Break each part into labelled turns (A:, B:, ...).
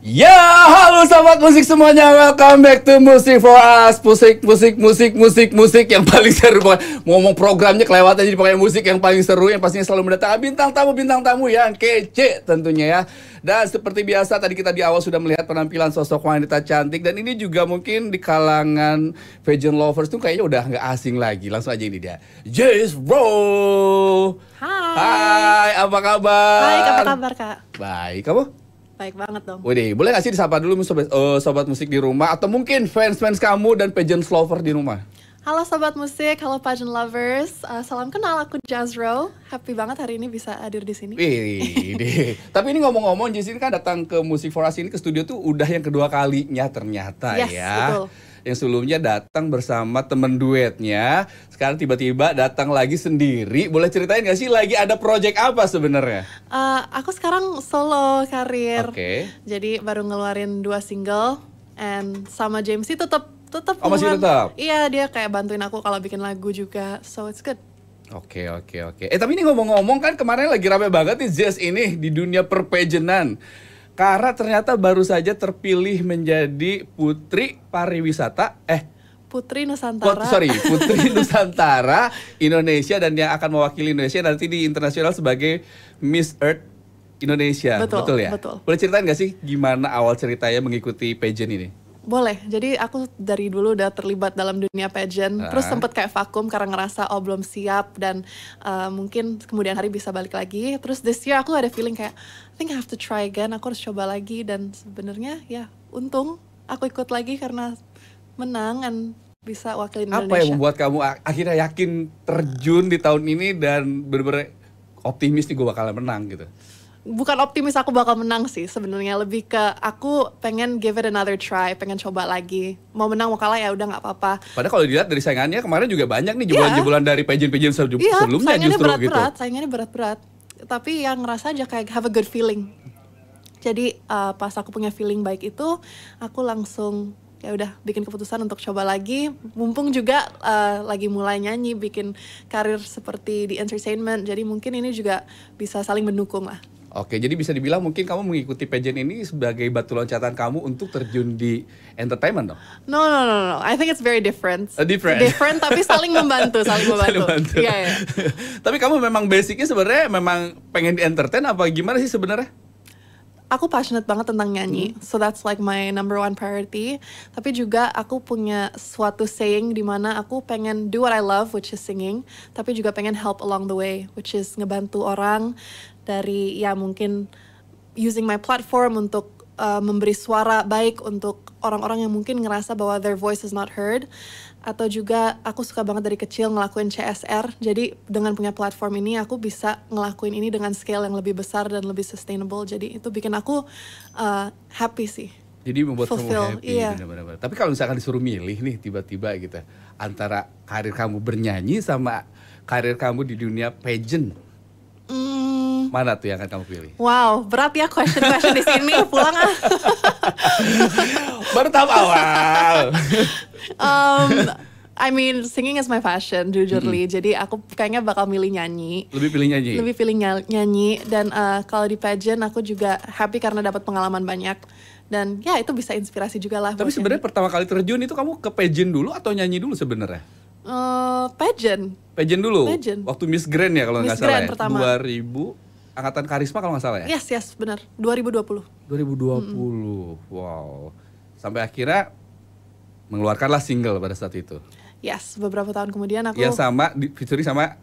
A: Ya, halo sahabat musik semuanya, welcome back to Music for Us. Musik yang paling seru. Ngomong programnya kelewatan, jadi pokoknya musik yang paling seru, yang pastinya selalu mendatangkan bintang tamu yang kece tentunya ya. Dan seperti biasa tadi kita di awal sudah melihat penampilan sosok wanita cantik, dan ini juga mungkin di kalangan pageant lovers tuh kayaknya udah nggak asing lagi. Langsung aja ini dia, Jess Bro.
B: Hai.
A: Hai, apa kabar?
B: Hai, apa kabar Kak?
A: Baik, kamu?
B: Baik banget dong.
A: Wih, boleh gak sih disapa dulu sobat musik di rumah, atau mungkin fans kamu dan pageant lover di rumah?
B: Halo sobat musik, halo pageant lovers. Salam kenal, aku Jazro. Happy banget hari ini bisa hadir di sini.
A: Wih, tapi ini ngomong-ngomong, Jess ini kan datang ke Music for Us ini ke studio tuh udah yang kedua kalinya ternyata.
B: Yes,
A: ya.
B: betul.
A: Yang sebelumnya datang bersama temen duetnya, sekarang tiba-tiba datang lagi sendiri. Boleh ceritain gak sih lagi ada project apa sebenarnya?
B: Aku sekarang solo karir.
A: Oke.
B: Jadi baru ngeluarin 2 single, and sama James tetap
A: Oh, masih
B: hubungan.
A: tetap?
B: Iya, dia kayak bantuin aku kalau bikin lagu juga, so it's good.
A: Oke. Tapi ini ngomong-ngomong kan kemarin lagi rame banget nih Jess ini di dunia perpageantan. Karena ternyata baru saja terpilih menjadi Putri Pariwisata,
B: Putri Nusantara.
A: Putri Nusantara Indonesia, dan yang akan mewakili Indonesia nanti di internasional sebagai Miss Earth Indonesia.
B: Betul
A: ya?
B: betul.
A: Boleh ceritain gak sih gimana awal ceritanya mengikuti pageant ini?
B: Boleh, jadi aku dari dulu udah terlibat dalam dunia pageant, terus sempet kayak vakum karena ngerasa belum siap, dan mungkin kemudian hari bisa balik lagi. Terus this year aku ada feeling kayak, I think I have to try again, aku harus coba lagi, dan sebenarnya ya untung aku ikut lagi karena menang dan bisa wakilin Indonesia.
A: Apa yang membuat kamu akhirnya yakin terjun di tahun ini dan bener-bener optimis nih gue bakalan menang gitu?
B: Bukan optimis aku bakal menang sih sebenarnya, lebih ke aku pengen give it another try, pengen coba lagi. Mau menang mau kalah ya udah nggak apa-apa.
A: Padahal kalau dilihat dari saingannya kemarin juga banyak nih jebolan-jebolan dari pageant-pageant sebelumnya justru gitu.
B: Saingannya berat-berat. Tapi yang ngerasa aja kayak have a good feeling. Jadi pas aku punya feeling baik itu, aku langsung ya udah bikin keputusan untuk coba lagi. Mumpung juga lagi mulai nyanyi, bikin karir seperti di entertainment. Jadi mungkin ini juga bisa saling mendukung lah.
A: Oke, jadi bisa dibilang mungkin kamu mengikuti pageant ini sebagai batu loncatan kamu untuk terjun di entertainment dong?
B: No. I think it's very different.
A: Different
B: tapi saling membantu. Iya.
A: Tapi kamu memang basicnya sebenarnya memang pengen di entertain apa gimana sih sebenarnya?
B: Aku passionate banget tentang nyanyi, so that's like my number one priority. Tapi juga aku punya suatu saying di mana aku pengen do what I love, which is singing, tapi juga pengen help along the way, which is ngebantu orang dari ya mungkin using my platform untuk memberi suara baik untuk orang-orang yang mungkin ngerasa bahwa their voice is not heard. Atau juga aku suka banget dari kecil ngelakuin CSR, jadi dengan punya platform ini aku bisa ngelakuin ini dengan scale yang lebih besar dan lebih sustainable. Jadi itu bikin aku happy sih.
A: Jadi membuat
B: fulfill,
A: kamu happy,
B: iya.
A: benar-benar. Tapi kalau misalkan disuruh milih nih tiba-tiba gitu, antara karir kamu bernyanyi sama karir kamu di dunia pageant, mana tuh yang akan kamu pilih?
B: Wow, berat ya question di sini. Pulang ah.
A: Baru tahap awal.
B: I mean, singing is my passion, jujurly. Jadi aku kayaknya bakal milih nyanyi.
A: Lebih pilih
B: nyanyi. Dan kalau di pageant aku juga happy karena dapat pengalaman banyak. Dan ya itu bisa inspirasi juga lah.
A: Tapi sebenarnya pertama kali terjun itu kamu ke pageant dulu atau nyanyi dulu sebenarnya?
B: Pageant
A: dulu.
B: Pageant.
A: Waktu Miss Grand ya kalau nggak salah ya.
B: Pertama.
A: 2000 angkatan Karisma kalau nggak salah ya?
B: Yes, benar. 2020.
A: 2020. Wow. Sampai akhirnya mengeluarkanlah single pada saat itu.
B: Yes, beberapa tahun kemudian aku.
A: Yang sama featuring sama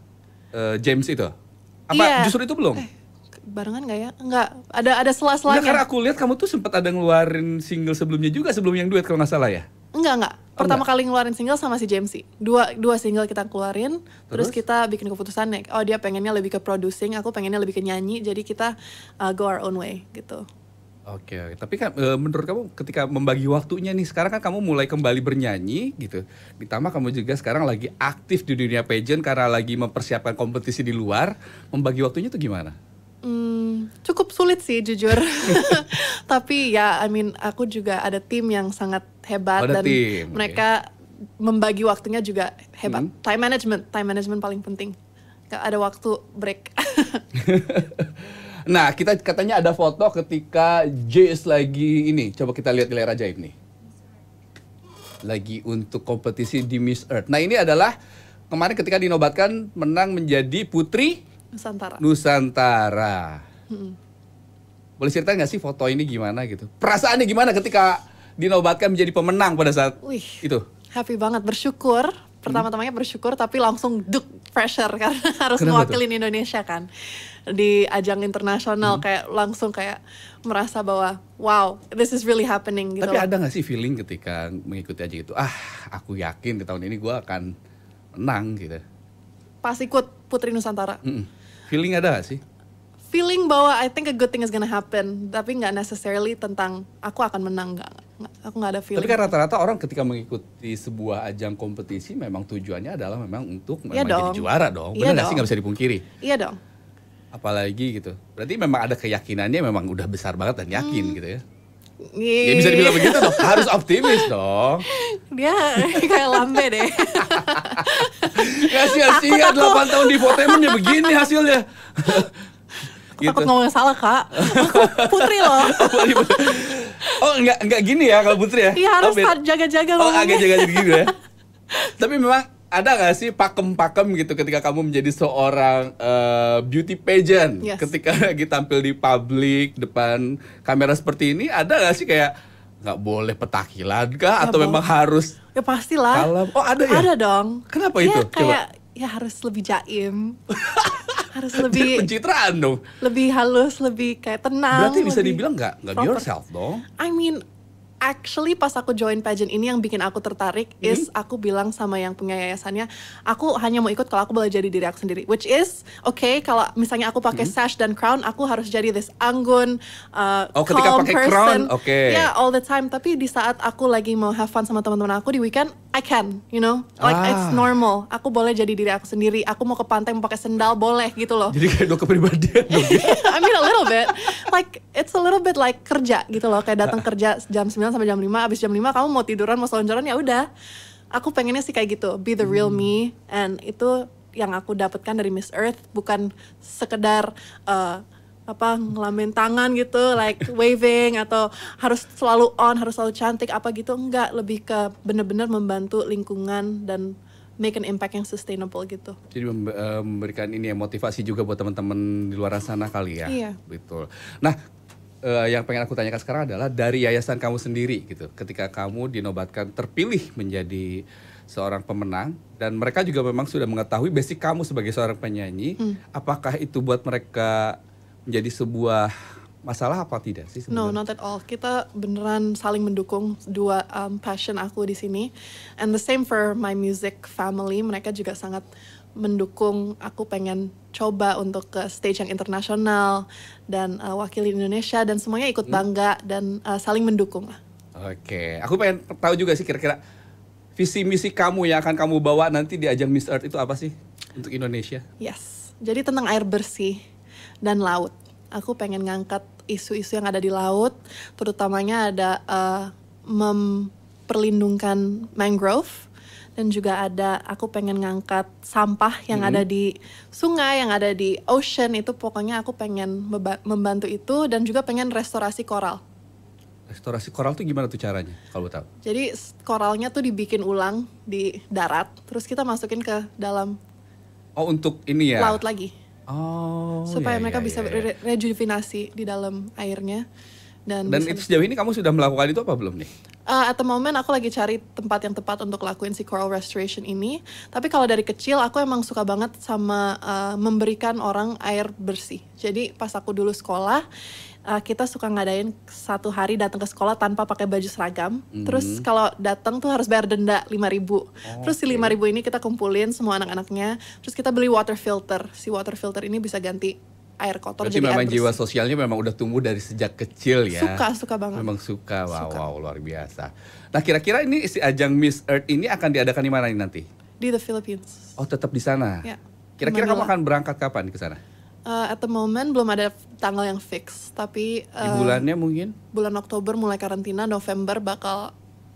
A: James itu. Apa
B: iya.
A: justru itu belum?
B: Barengan nggak ya? Enggak. Ada sela-selanya.
A: Karena aku lihat kamu tuh sempat ada ngeluarin single sebelumnya juga, sebelum yang duet kalau nggak salah ya?
B: Enggak. Pertama kali ngeluarin single sama si James sih. Dua single kita keluarin, terus kita bikin keputusan nih. Oh, dia pengennya lebih ke producing, aku pengennya lebih ke nyanyi. Jadi kita go our own way gitu.
A: Oke. Tapi kan menurut kamu ketika membagi waktunya nih, sekarang kan kamu mulai kembali bernyanyi gitu. Ditambah kamu juga sekarang lagi aktif di dunia pageant karena lagi mempersiapkan kompetisi di luar. Membagi waktunya tuh gimana?
B: Cukup sulit sih jujur. Tapi ya aku juga ada tim yang sangat hebat, dan mereka membagi waktunya juga hebat. Time management paling penting. Gak ada waktu break.
A: Nah, kita katanya ada foto ketika Jace lagi ini. Coba kita lihat di layar ajaib nih. Lagi untuk kompetisi di Miss Earth. Nah, ini adalah kemarin ketika dinobatkan menang menjadi Putri Nusantara. Boleh ceritain nggak sih foto ini gimana gitu? Perasaannya gimana ketika dinobatkan menjadi pemenang pada saat itu?
B: Happy banget, bersyukur. Pertama-tamanya bersyukur, tapi langsung pressure karena harus
A: Kenapa
B: mewakilin Indonesia kan di ajang internasional. Kayak langsung kayak merasa bahwa wow, this is really happening gitu.
A: Tapi ada nggak sih feeling ketika mengikuti ajang itu? Aku yakin di tahun ini gue akan menang gitu.
B: Pas ikut Putri Nusantara.
A: Feeling ada gak sih?
B: Feeling bahwa I think a good thing is gonna happen, tapi nggak necessarily tentang aku akan menang, aku nggak ada feeling.
A: Tapi kan rata-rata orang ketika mengikuti sebuah ajang kompetisi memang tujuannya adalah memang untuk jadi juara dong. Benar nggak sih, nggak bisa dipungkiri?
B: Iya dong.
A: Apalagi gitu. Berarti memang ada keyakinannya memang udah besar banget dan yakin gitu ya. Ya bisa dibilang begitu dong. Harus optimis dong.
B: Dia kayak lambe deh.
A: Kasihan 8 tahun di infotainment ya begini hasilnya.
B: Gitu. Takut ngomong salah kak. Aku Putri loh.
A: Oh enggak gini ya kalau Putri ya?
B: Iya harus jaga-jaga ngomongnya.
A: Agak jaga-jaga gitu ya. Tapi memang ada gak sih pakem-pakem gitu ketika kamu menjadi seorang beauty pageant?
B: Yes.
A: Ketika lagi tampil di publik depan kamera seperti ini, ada gak sih kayak nggak boleh petakilan kah? Atau memang harus?
B: Ya pastilah.
A: Kalem? Oh ada ya?
B: Ada dong.
A: Kenapa itu?
B: Kayak ya harus lebih jaim. Harus lebih
A: pencitraan dong.
B: Lebih halus, lebih kayak tenang.
A: Berarti bisa dibilang nggak be yourself dong.
B: I mean, actually pas aku join pageant ini yang bikin aku tertarik is aku bilang sama yang punya yayasannya, aku hanya mau ikut kalau aku boleh jadi diri aku sendiri. Which is okay kalau misalnya aku pakai sash dan crown, aku harus jadi this anggun,
A: ketika
B: calm
A: pakai
B: person.
A: Crown, okay.
B: Yeah, all the time. Tapi di saat aku lagi mau have fun sama teman-teman aku di weekend, I can, you know, like it's normal. Aku boleh jadi diri aku sendiri. Aku mau ke pantai mau pakai sendal boleh gitu loh.
A: Jadi kayak 2 kepribadian dong.
B: I mean a little bit, like it's a little bit like kerja gitu loh. Kayak datang kerja jam 9 sampai jam 5, abis jam 5 kamu mau tiduran mau selonjoran ya udah. Aku pengennya sih kayak gitu, be the real me, and itu yang aku dapatkan dari Miss Earth, bukan sekedar ngelamin tangan gitu, like waving atau harus selalu on, harus selalu cantik apa gitu, enggak, lebih ke bener-bener membantu lingkungan dan make an impact yang sustainable gitu.
A: Jadi memberikan ini ya, motivasi juga buat teman-teman di luar sana kali ya.
B: Iya.
A: Betul. Nah, yang pengen aku tanyakan sekarang adalah dari yayasan kamu sendiri gitu. Ketika kamu dinobatkan terpilih menjadi seorang pemenang dan mereka juga memang sudah mengetahui basic kamu sebagai seorang penyanyi, apakah itu buat mereka menjadi sebuah masalah apa tidak sih sebenarnya?
B: No, not at all. Kita beneran saling mendukung dua passion aku di sini. And the same for my music family. Mereka juga sangat mendukung aku pengen coba untuk ke stage yang internasional dan wakili Indonesia dan semuanya ikut bangga dan saling mendukung lah.
A: Oke, aku pengen tahu juga sih kira-kira visi misi kamu yang akan kamu bawa nanti di ajang Miss Earth itu apa sih untuk Indonesia?
B: Yes, jadi tentang air bersih dan laut. Aku pengen ngangkat isu-isu yang ada di laut, terutamanya ada memperlindungkan mangrove, dan juga ada aku pengen ngangkat sampah yang ada di sungai, yang ada di ocean, itu pokoknya aku pengen membantu itu, dan juga pengen restorasi koral.
A: Restorasi koral tuh gimana tuh caranya kalau tahu?
B: Jadi koralnya tuh dibikin ulang di darat, terus kita masukin ke dalam
A: untuk ini ya?
B: Laut lagi. Supaya
A: iya,
B: mereka
A: iya,
B: bisa
A: iya.
B: rejuvenasi di dalam airnya. Dan
A: itu sejauh ini kamu sudah melakukan itu apa belum nih?
B: At the moment aku lagi cari tempat yang tepat untuk lakuin si coral restoration ini. Tapi kalau dari kecil aku emang suka banget sama memberikan orang air bersih. Jadi pas aku dulu sekolah, kita suka ngadain satu hari datang ke sekolah tanpa pakai baju seragam. Terus kalau datang tuh harus bayar denda 5.000. Terus si 5.000 ini kita kumpulin semua anak-anaknya. Terus kita beli water filter. Si water filter ini bisa ganti air kotor.
A: Berarti
B: jadi
A: memang
B: air bersih.
A: jiwa sosialnya memang udah tumbuh dari sejak kecil ya.
B: Suka banget.
A: Memang suka. Wow, luar biasa. Nah, kira-kira ini si ajang Miss Earth ini akan diadakan di mana nanti?
B: Di the Philippines.
A: Oh, tetap di sana.
B: Ya.
A: Kira-kira kamu akan berangkat kapan ke sana?
B: At the moment belum ada tanggal yang fix, tapi
A: Di bulannya mungkin?
B: bulan Oktober mulai karantina, November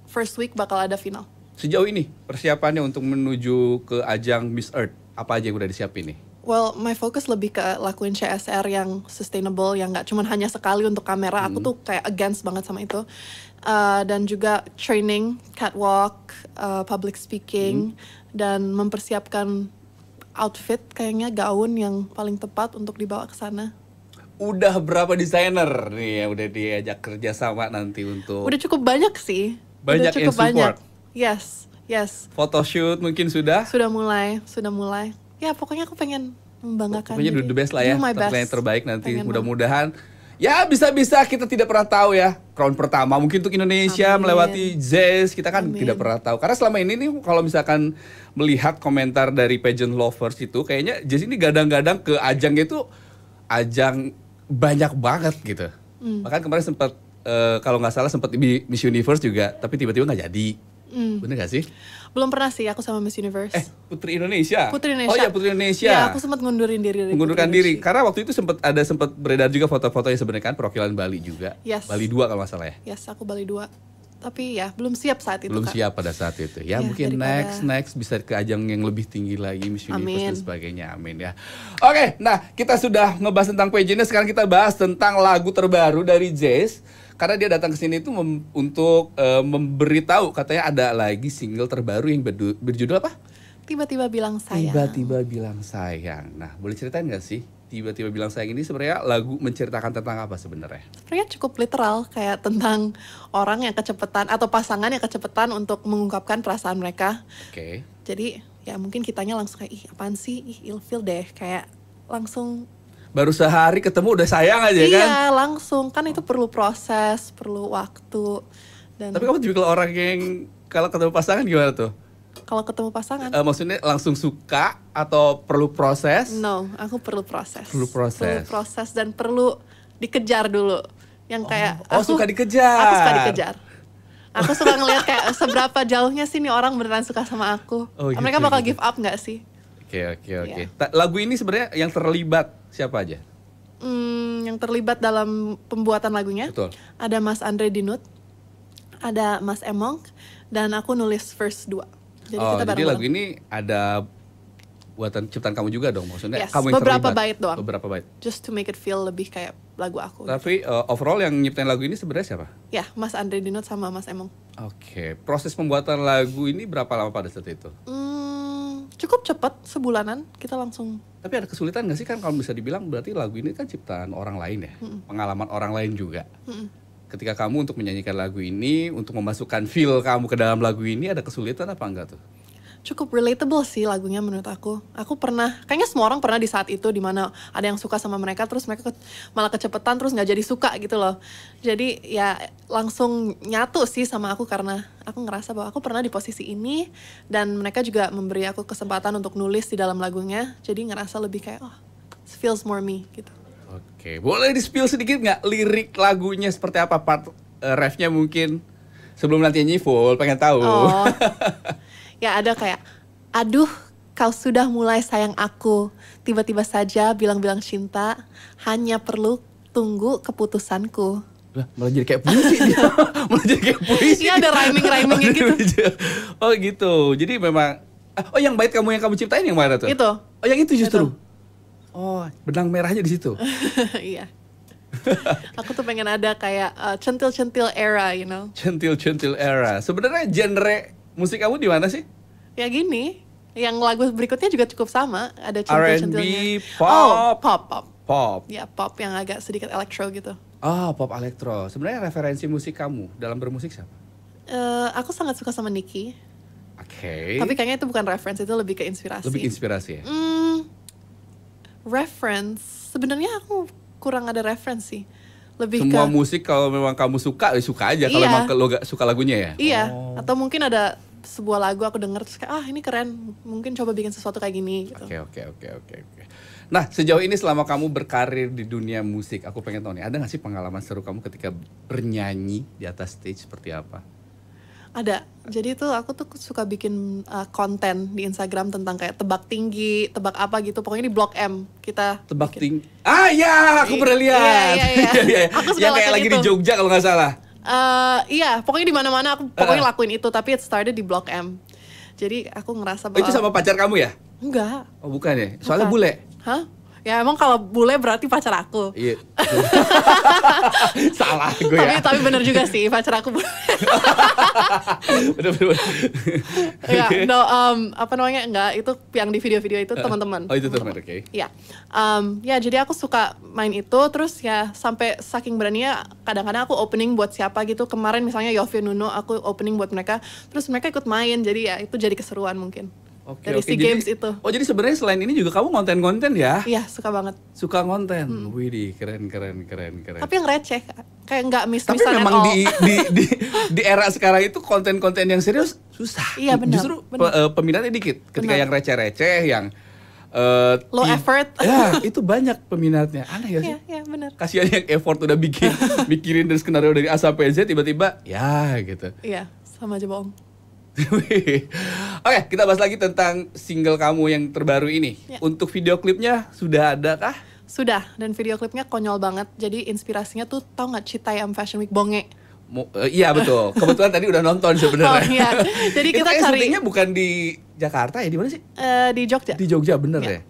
B: first week bakal ada final.
A: Sejauh ini persiapannya untuk menuju ke ajang Miss Earth, apa aja yang udah disiapin nih?
B: Well, my focus lebih ke lakuin CSR yang sustainable, yang nggak cuman hanya sekali untuk kamera. Aku tuh kayak against banget sama itu. Dan juga training, catwalk, public speaking, dan mempersiapkan outfit kayaknya gaun yang paling tepat untuk dibawa ke sana.
A: Udah berapa desainer nih yang udah diajak kerja sama nanti untuk?
B: Udah cukup banyak sih.
A: Banyak
B: Udah cukup
A: yang support?
B: Yes.
A: Photoshoot mungkin sudah?
B: Sudah mulai. Ya pokoknya aku pengen membanggakan.
A: Pokoknya do the best lah ya,
B: Do my
A: tampilnya
B: best.
A: yang terbaik nanti.
B: Pengen
A: Mudah-mudahan ya bisa-bisa kita tidak pernah tahu ya. Crown pertama mungkin untuk Indonesia
B: Amin.
A: melewati Jazz, kita kan
B: Amin.
A: tidak pernah tahu. Karena selama ini nih kalau misalkan melihat komentar dari pageant lovers itu kayaknya Jazz ini gadang-gadang ke ajangnya itu ajang banyak banget gitu. Bahkan kemarin sempat kalau nggak salah sempat di Miss Universe juga, tapi tiba-tiba nggak jadi. Bener gak sih?
B: Belum pernah sih aku sama Miss Universe.
A: Putri Indonesia.
B: Putri Indonesia.
A: Oh iya, Putri Indonesia.
B: Ya, aku sempat ngundurin diri dari
A: Mengundurkan
B: Putri
A: diri.
B: Indonesia.
A: Karena waktu itu sempat beredar juga foto-foto yang sebenarnya kan perwakilan Bali juga.
B: Yes.
A: Bali 2 kalau nggak salah ya.
B: Yes, aku Bali 2. Tapi ya, belum siap saat itu,
A: Belum
B: Kak.
A: siap pada saat itu. Ya,
B: Ya,
A: mungkin
B: daripada-
A: next bisa ke ajang yang lebih tinggi lagi, Miss Universe dan
B: Amin.
A: sebagainya. Amin ya. Oke, nah kita sudah ngebahas tentang pageantnya, sekarang kita bahas tentang lagu terbaru dari Jazz. Karena dia datang ke sini itu untuk memberitahu katanya ada lagi single terbaru yang berjudul apa?
B: Tiba-tiba bilang sayang.
A: Tiba-tiba bilang sayang. Nah, boleh ceritain nggak sih? Tiba-tiba bilang sayang ini sebenarnya lagu menceritakan tentang apa sebenarnya?
B: Sebenarnya cukup literal, kayak tentang orang yang kecepatan atau pasangan yang kecepatan untuk mengungkapkan perasaan mereka.
A: Oke.
B: Jadi ya mungkin kitanya langsung kayak, ih apaan sih, ih ilfil deh, kayak langsung.
A: Baru sehari ketemu udah sayang aja kan?
B: Iya, langsung, kan itu perlu proses, perlu waktu. Dan
A: Tapi kamu tipikal orang yang kalau ketemu pasangan gimana tuh?
B: kalau ketemu pasangan,
A: Maksudnya langsung suka atau perlu proses?
B: no, aku perlu proses.
A: Perlu proses.
B: Perlu proses dan perlu dikejar dulu. Yang kayak
A: suka dikejar.
B: Aku suka dikejar. Aku suka ngeliat kayak seberapa jauhnya sih nih orang beneran suka sama aku.
A: Oh, gitu,
B: Mereka bakal
A: gitu.
B: give up nggak sih?
A: Oke.
B: Iya.
A: Lagu ini sebenarnya yang terlibat siapa aja?
B: Yang terlibat dalam pembuatan lagunya
A: Betul.
B: ada Mas Andre Dinut, ada Mas Emong, dan aku nulis verse 2. Jadi kita
A: Jadi
B: bareng-bareng.
A: lagu ini ada buatan ciptaan kamu juga dong, maksudnya
B: Yes,
A: kamu yang
B: beberapa
A: terlibat.
B: bait doang.
A: Beberapa bait.
B: Just to make it feel lebih kayak lagu aku.
A: Tapi overall yang nyiptain lagu ini sebenarnya siapa?
B: Ya, Mas Andre Dinut sama Mas Emong.
A: Oke, proses pembuatan lagu ini berapa lama pada saat itu?
B: Cukup cepat, sebulanan kita langsung.
A: Tapi ada kesulitan nggak sih kan kalau bisa dibilang berarti lagu ini kan ciptaan orang lain ya, pengalaman orang lain juga. Ketika kamu untuk menyanyikan lagu ini, untuk memasukkan feel kamu ke dalam lagu ini ada kesulitan apa enggak tuh?
B: Cukup relatable sih lagunya menurut aku. Aku pernah, kayaknya semua orang pernah di saat itu dimana ada yang suka sama mereka, terus mereka malah kecepatan, terus nggak jadi suka gitu loh. Jadi ya langsung nyatu sih sama aku karena aku ngerasa bahwa aku pernah di posisi ini dan mereka juga memberi aku kesempatan untuk nulis di dalam lagunya. Jadi ngerasa lebih kayak, oh, feels more me gitu.
A: Oke, boleh di-spill sedikit nggak lirik lagunya seperti apa, part refnya mungkin? Sebelum nanti nyanyi full, pengen tahu.
B: Oh, ya ada kayak, aduh kau sudah mulai sayang aku, tiba-tiba saja bilang-bilang cinta, hanya perlu tunggu keputusanku.
A: Lah, malah jadi kayak puisi dia. Malah jadi kayak puisi.
B: Iya, ada rhyming-rhymingnya gitu.
A: Oh gitu, jadi memang, oh yang bait kamu yang kamu ciptain yang mana tuh?
B: Itu.
A: Oh yang itu justru?
B: Itu.
A: Oh, benang merahnya di situ.
B: Iya. Aku tuh pengen ada kayak centil-centil era, you know.
A: Centil-centil era. Sebenarnya genre musik kamu di mana sih?
B: Ya gini, yang lagu berikutnya juga cukup sama, ada
A: R&B,
B: centil-centilnya.
A: pop.
B: Oh, pop.
A: Pop.
B: Ya, pop yang agak sedikit elektro gitu.
A: Ah, pop elektro. Sebenarnya referensi musik kamu dalam bermusik siapa?
B: Aku sangat suka sama Nicki.
A: Oke.
B: Tapi kayaknya itu bukan reference, itu lebih ke inspirasi.
A: Lebih inspirasi ya?
B: Reference, sebenarnya aku kurang ada reference sih. Lebih
A: Semua
B: ke
A: musik kalau memang kamu suka, ya suka aja. Kalau
B: Iya.
A: memang lo gak suka lagunya ya?
B: iya,
A: Oh.
B: atau mungkin ada sebuah lagu aku denger terus kayak ini keren, mungkin coba bikin sesuatu kayak gini gitu.
A: Oke. Nah, sejauh ini selama kamu berkarir di dunia musik, aku pengen tahu nih, ada gak sih pengalaman seru kamu ketika bernyanyi di atas stage seperti apa?
B: Ada. Jadi tuh aku tuh suka bikin konten di Instagram tentang kayak tebak tinggi, tebak apa gitu. Pokoknya di Blok M kita
A: Tebak
B: bikin.
A: tinggi. Ah ya, aku pernah lihat.
B: Iya. Aku suka
A: Yang kayak
B: lakuin
A: lagi di
B: itu.
A: Jogja kalau nggak salah.
B: Iya, pokoknya di mana-mana aku pokoknya lakuin itu, tapi it started di Blok M. Jadi aku ngerasa bahwa
A: Itu sama pacar kamu ya?
B: enggak.
A: Oh bukan ya? Soalnya
B: Bukan.
A: bule.
B: Hah? Ya emang kalau bule berarti pacar aku.
A: Iya. Salah gue ya.
B: Tapi bener juga sih pacar aku bule.
A: Bener.
B: Ya, no, apa namanya, enggak, itu yang di video-video itu teman-teman.
A: Oh itu teman, oke.
B: Ya, ya jadi aku suka main itu, terus ya sampai saking beraninya kadang-kadang aku opening buat siapa gitu. Kemarin misalnya Yovie Nuno, aku opening buat mereka, terus mereka ikut main, jadi ya itu jadi keseruan mungkin. Dari SEA Games itu.
A: Oh jadi sebenarnya selain ini juga kamu konten-konten ya?
B: Iya, suka banget.
A: Suka konten. Widih, keren.
B: Tapi yang receh, kayak nggak
A: Tapi
B: miss-missan at
A: memang
B: all.
A: di era sekarang itu konten-konten yang serius susah.
B: Iya, benar,
A: Justru
B: benar.
A: peminatnya dikit. Ketika
B: Benar.
A: yang receh-receh, yang
B: Low effort.
A: Ya, itu banyak peminatnya. Aneh gak sih?
B: Iya, benar.
A: Kasihan yang effort udah mikirin dari skenario dari A sampai Z, tiba-tiba ya gitu.
B: Iya, sama aja bohong.
A: Oke, kita bahas lagi tentang single kamu yang terbaru ini.
B: Ya.
A: Untuk video klipnya sudah ada kah?
B: Sudah, dan video klipnya konyol banget. Jadi inspirasinya tuh, tau nggak Citayam Fashion Week Bonge?
A: Iya betul. Kebetulan tadi udah nonton sebenarnya.
B: Oh iya. Jadi
A: Itu
B: kita
A: kayak
B: cari
A: syutingnya bukan di Jakarta ya, di mana sih?
B: di Jogja.
A: Di Jogja bener
B: Iya.
A: ya.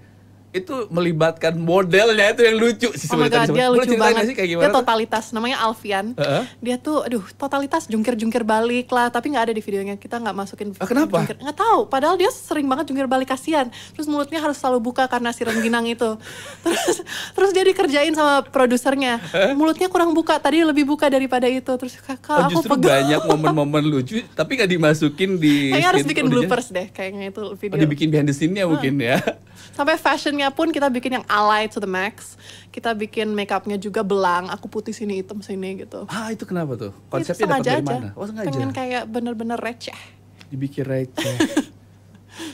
A: Itu melibatkan modelnya itu yang lucu sih
B: Oh my
A: sebenarnya.
B: God, dia
A: Boleh
B: lucu
A: ceritain
B: banget.
A: nggak sih kayak
B: Dia
A: gimana? tuh?
B: totalitas, namanya Alfian.
A: Heeh.
B: Dia tuh, aduh, totalitas jungkir-jungkir balik lah. Tapi nggak ada di videonya, kita nggak masukin.
A: Kenapa?
B: Nggak tahu. Padahal dia sering banget jungkir balik, kasihan. Terus mulutnya harus selalu buka karena si rengginang itu. Terus dia dikerjain sama produsernya. Mulutnya kurang buka, tadi lebih buka daripada itu. Terus kakak, aku
A: Justru
B: pegang.
A: banyak momen-momen lucu tapi nggak dimasukin di
B: Kayaknya harus
A: scene
B: bikin
A: audience.
B: bloopers deh, kayaknya itu video.
A: Oh, dibikin behind the scene-nya mungkin ya.
B: Sampai fashionnya pun kita bikin yang alay to the max. Kita bikin makeupnya juga belang. Aku putih sini, hitam sini gitu.
A: Ah, itu kenapa tuh?
B: Itu
A: Konsepnya dapat
B: sengaja
A: dari
B: aja.
A: mana? Oh, sengaja.
B: Pengen kayak bener-bener receh.
A: Dibikin receh.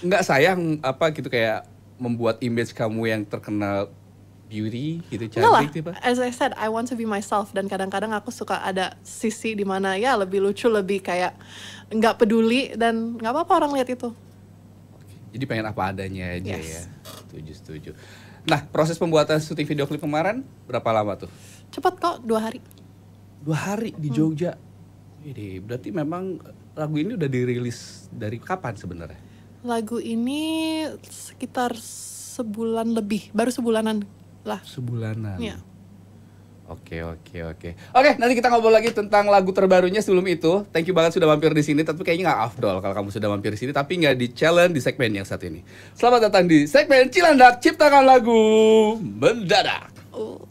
A: Nggak sayang apa gitu kayak membuat image kamu yang terkenal beauty gitu,
B: Enggak lah,
A: cantik tipe.
B: as I said, I want to be myself. Dan kadang-kadang aku suka ada sisi dimana ya lebih lucu, lebih kayak nggak peduli. Dan nggak apa-apa orang lihat itu.
A: Jadi pengen apa adanya aja
B: Yes.
A: ya. Setuju. Nah, proses pembuatan syuting video klip kemarin berapa lama tuh?
B: Cepet kok, 2 hari.
A: 2 hari di Jogja. Ini berarti memang lagu ini udah dirilis dari kapan sebenarnya?
B: Lagu ini sekitar sebulan lebih, baru sebulanan lah.
A: Sebulanan.
B: Iya.
A: Oke. Oke, nanti kita ngobrol lagi tentang lagu terbarunya. Sebelum itu, thank you banget sudah mampir di sini. Tapi kayaknya nggak afdol kalau kamu sudah mampir di sini, tapi nggak di challenge di segmen yang saat ini. Selamat datang di segmen Cilandak Ciptakan Lagu Mendadak.
B: Oh.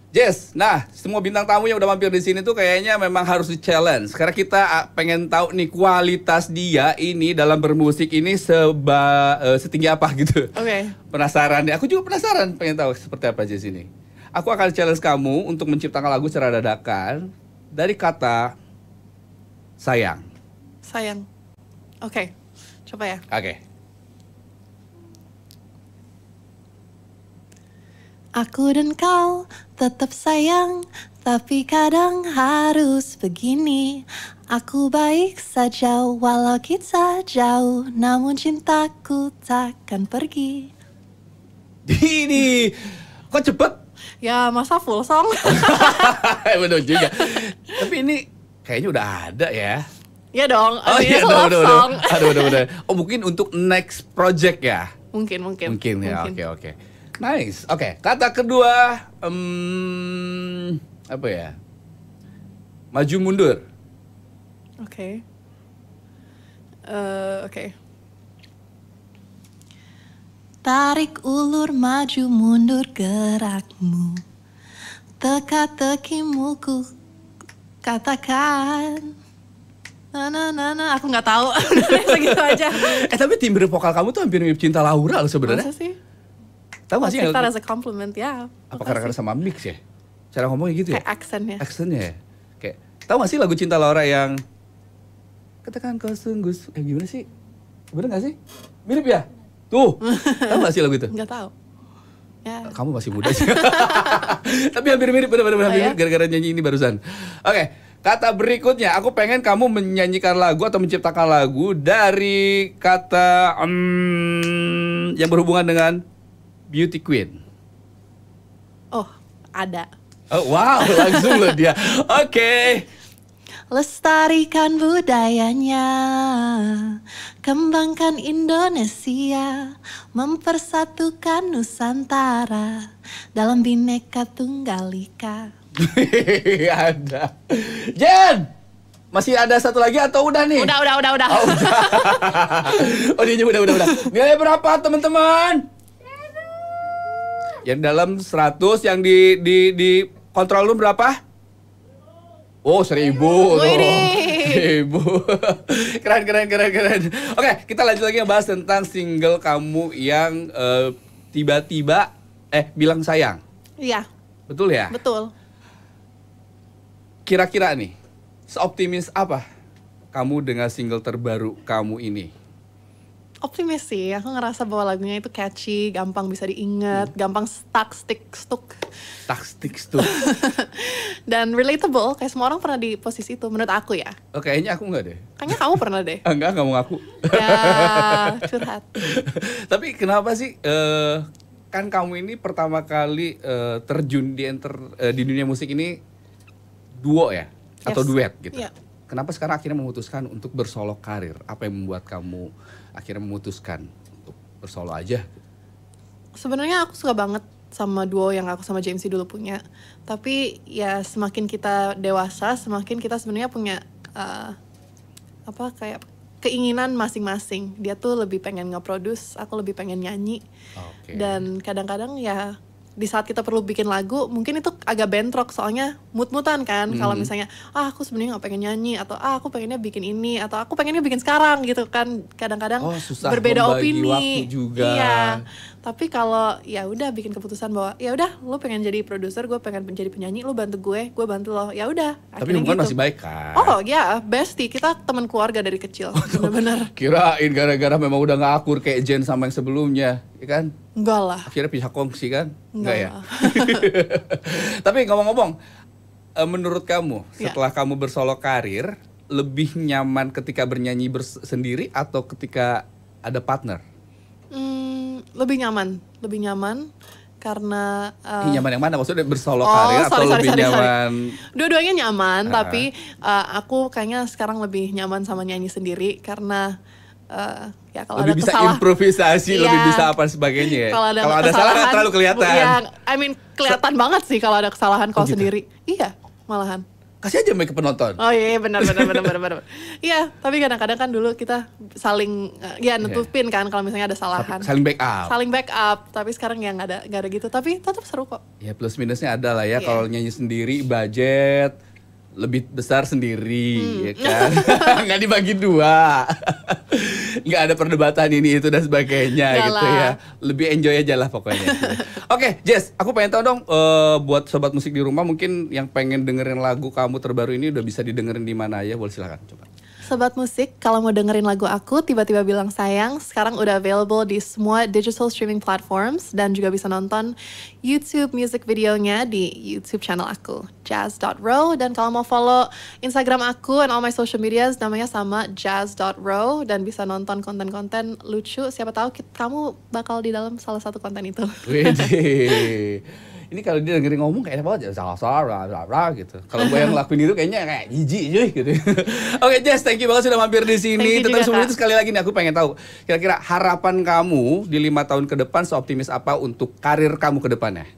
A: Yes, nah semua bintang tamu yang udah mampir di sini tuh kayaknya memang harus di challenge. Karena kita pengen tahu nih kualitas dia ini dalam bermusik ini setinggi apa gitu.
B: Oke.
A: Penasaran deh, aku juga penasaran pengen tahu seperti apa Jess ini. Aku akan challenge kamu untuk menciptakan lagu secara dadakan dari kata sayang.
B: Sayang. Oke, coba ya.
A: Oke.
B: Aku dan kau tetap sayang, tapi kadang harus begini. Aku baik saja walau kita jauh, namun cintaku takkan pergi.
A: Ini kok cepet?
B: Ya masa full song?
A: Betul juga. Tapi ini kayaknya udah ada ya.
B: Ya dong,
A: Oh
B: artinya
A: iya,
B: love song.
A: Aduh. Oh mungkin untuk next project ya?
B: Mungkin
A: Ya, oke. Nice. Oke, kata kedua, apa ya? Maju mundur.
B: Oke. Oke. Tarik ulur maju mundur gerakmu, teka-tekimu ku katakan. Na, aku nggak tahu. Segitu aja.
A: Tapi timbre vokal kamu tuh hampir mirip Cinta Laura loh sebenarnya.
B: Masa sih?
A: Tahu gak sih?
B: Take that as a compliment, ya.
A: Apa karena sama mix ya? Cara ngomongnya gitu ya?
B: Kayak aksennya.
A: Aksennya ya? Kayak, tahu gak sih lagu Cinta Laura yang katakan kau sungguh, gimana sih? Bener gak sih? Mirip ya? Tuh, tahu gak sih lagu itu?
B: Nggak tahu. Ya.
A: Kamu masih muda sih. Tapi hampir mirip, bener-bener hampir
B: ya?
A: mirip gara-gara nyanyi ini barusan. Oke, kata berikutnya, aku pengen kamu menyanyikan lagu atau menciptakan lagu dari kata yang berhubungan dengan beauty queen.
B: Oh, ada.
A: Oh, wow, langsung loh dia. Oke.
B: Lestarikan budayanya, kembangkan Indonesia, mempersatukan Nusantara dalam Bhinneka Tunggal Ika.
A: Ada. Jen, masih ada satu lagi atau udah nih?
B: Udah.
A: Oh, udah. Oh, dia udah. Nilai berapa teman-teman? Yang dalam 100, yang di kontrol room berapa? Oh, 1000. Oh, 1000. Keren. Oke, kita lanjut lagi ngebahas tentang single kamu yang tiba-tiba bilang sayang.
B: Iya.
A: Betul ya?
B: Betul.
A: Kira-kira nih, seoptimis apa kamu dengan single terbaru kamu ini?
B: Optimis sih, aku ngerasa bahwa lagunya itu catchy, gampang bisa diingat, gampang stick. Dan relatable, kayak semua orang pernah di posisi itu, menurut aku ya.
A: Oh, kayaknya aku enggak deh.
B: Kayaknya kamu pernah deh.
A: Enggak mau ngaku.
B: Ya, curhat.
A: Tapi kenapa sih, kan kamu ini pertama kali terjun di dunia musik ini duo ya? Atau duet gitu?
B: Yeah.
A: Kenapa sekarang akhirnya memutuskan untuk bersolo karir? Apa yang membuat kamu akhirnya memutuskan untuk bersolo aja?
B: Sebenarnya aku suka banget sama duo yang aku sama Jamesy dulu punya. Tapi ya semakin kita dewasa, semakin kita sebenarnya punya kayak keinginan masing-masing. Dia tuh lebih pengen nge-produce, aku lebih pengen nyanyi.
A: Okay.
B: Dan kadang-kadang ya di saat kita perlu bikin lagu, mungkin itu agak bentrok soalnya mood-moodan kan. Kalau misalnya, aku sebenarnya nggak pengen nyanyi, atau aku pengennya bikin ini, atau aku pengennya bikin sekarang gitu kan. Kadang-kadang berbeda opini.
A: Waktu juga.
B: Iya. Tapi kalau ya udah bikin keputusan bahwa ya udah, lu pengen jadi produser, gue pengen jadi penyanyi, lu bantu gue bantu lo. Ya udah.
A: Tapi hubungan masih baik kan?
B: Oh ya, bestie. Kita teman keluarga dari kecil. Bener-bener.
A: Kirain gara-gara memang udah nggak akur kayak Jen sama yang sebelumnya, ya kan?
B: Enggak lah.
A: Akhirnya pisah kongsi kan?
B: Enggak
A: ya? Tapi ngomong-ngomong, menurut kamu setelah kamu bersolo karir, lebih nyaman ketika bernyanyi sendiri atau ketika ada partner?
B: Lebih nyaman karena
A: nyaman yang mana? Maksudnya bersolo karir atau lebih nyaman?
B: Dua-duanya nyaman, tapi aku kayaknya sekarang lebih nyaman sama nyanyi sendiri karena ya kalau
A: lebih
B: ada
A: bisa improvisasi, lebih bisa apa sebagainya ya.
B: Kalau ada salah nggak terlalu
A: kelihatan.
B: Ya, kelihatan banget sih kalau ada kesalahan kalau sendiri. Iya, malahan.
A: Kasih aja mic ke penonton.
B: Oh iya, benar. Iya, tapi kadang-kadang kan dulu kita saling nutupin kan kalau misalnya ada kesalahan.
A: Saling backup.
B: Tapi sekarang ya nggak ada gitu. Tapi tetap seru kok.
A: Ya plus minusnya ada lah ya. Kalau nyanyi sendiri budget lebih besar sendiri, ya kan? Nggak dibagi dua. Nggak ada perdebatan ini itu dan sebagainya gitu ya. Lebih enjoy aja lah pokoknya. Oke, Jess, aku pengen tahu dong, buat sobat musik di rumah mungkin yang pengen dengerin lagu kamu terbaru ini udah bisa didengerin di mana ya? Boleh silakan coba.
B: Sobat musik, kalau mau dengerin lagu aku tiba-tiba bilang sayang, sekarang udah available di semua digital streaming platforms dan juga bisa nonton YouTube music videonya di YouTube channel aku, jazz.ro. Dan kalau mau follow Instagram aku and all my social medias namanya sama jazz.ro dan bisa nonton konten-konten lucu. Siapa tahu kamu bakal di dalam salah satu konten itu.
A: Wede. Ini kalau dia dengerin ngomong kayak apa aja salah gitu. Kalau gue yang ngelakuin itu kayaknya kayak jijik cuy gitu. Oke, Jess, thank you banget sudah mampir di sini. Tetapi sebelum itu sekali lagi nih aku pengen tahu kira-kira harapan kamu di 5 tahun ke depan seoptimis apa untuk karir kamu ke depannya?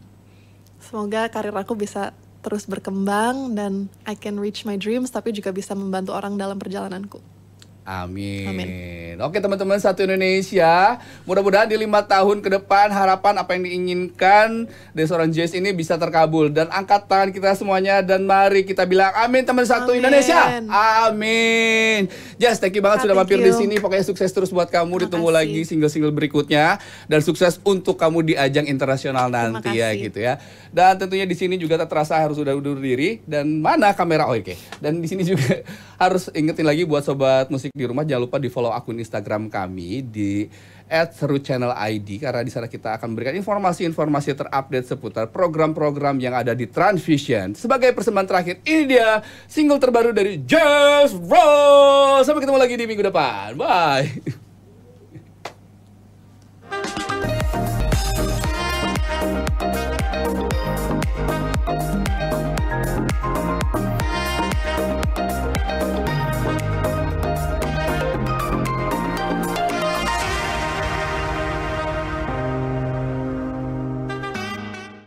B: Semoga karir aku bisa terus berkembang dan I can reach my dreams tapi juga bisa membantu orang dalam perjalananku.
A: Amin. Oke teman-teman satu Indonesia, mudah-mudahan di 5 tahun ke depan harapan apa yang diinginkan dari seorang Jess ini bisa terkabul. Dan angkat tangan kita semuanya dan mari kita bilang amin teman satu Indonesia. Amin. Jess, thank you banget sudah mampir di sini. Pokoknya sukses terus buat kamu. Ditunggu lagi single-single berikutnya dan sukses untuk kamu di ajang internasional nanti ya gitu ya. Dan tentunya di sini juga tak terasa harus udah undur diri dan mana kamera oke. Dan di sini juga harus ingetin lagi buat sobat musik di rumah, jangan lupa di follow akun Instagram kami di @seruchannelid karena di sana kita akan memberikan informasi-informasi terupdate seputar program-program yang ada di Transvision. Sebagai persembahan terakhir, ini dia single terbaru dari Jazz Rose. Sampai ketemu lagi di minggu depan. Bye.